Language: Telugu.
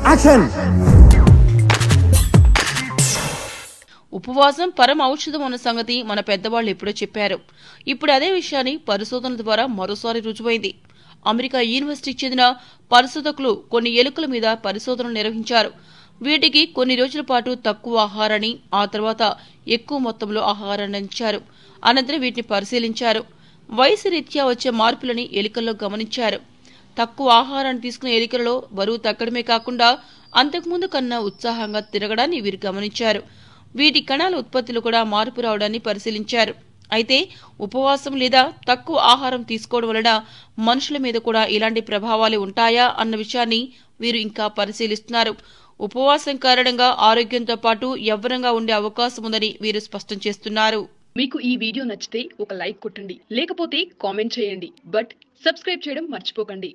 యాక్షన్. ఉపవాసం పరమ ఔషధం అన్న సంగతి మన పెద్దవాళ్ళు ఎప్పుడో చెప్పారు. ఇప్పుడు అదే విషయాన్ని పరిశోధనల ద్వారా మరోసారి రుజువైంది. అమెరికా యూనివర్సిటీకి చెందిన పరిశోధకులు కొన్ని ఎలుకల మీద పరిశోధనలు నిర్వహించారు. వీటికి కొన్ని రోజుల పాటు తక్కువ ఆహారాన్ని, ఆ తర్వాత ఎక్కువ మొత్తంలో ఆహారాన్ని ఇచ్చారు. అనంతరం వీటిని పరిశీలించారు. వయసు రీత్యా వచ్చే మార్పులని ఎలుకల్లో గమనించారు. తక్కువ ఆహారాన్ని తీసుకునే ఎలుకలలో బరువు తగ్గడమే కాకుండా అంతకుముందు కన్నా ఉత్సాహంగా తిరగడాన్ని వీరు గమనించారు. వీటి కణాల ఉత్పత్తిలో కూడా మార్పు రావడాన్ని పరిశీలించారు. అయితే ఉపవాసం లేదా తక్కువ ఆహారం తీసుకోవడం వలన మనుషుల మీద కూడా ఇలాంటి ప్రభావాలు ఉంటాయా అన్న విషయాన్ని వీరు ఇంకా పరిశీలిస్తున్నారు. ఉపవాసం కారణంగా ఆరోగ్యంతో పాటు యవ్వనంగా ఉండే అవకాశం ఉందని వీరు స్పష్టం చేస్తున్నారు. మీకు ఈ వీడియో నచ్చితే ఒక లైక్ కొట్టండి, లేకపోతే కామెంట్ చేయండి. బట్ సబ్స్క్రైబ్ చేయడం మర్చిపోకండి.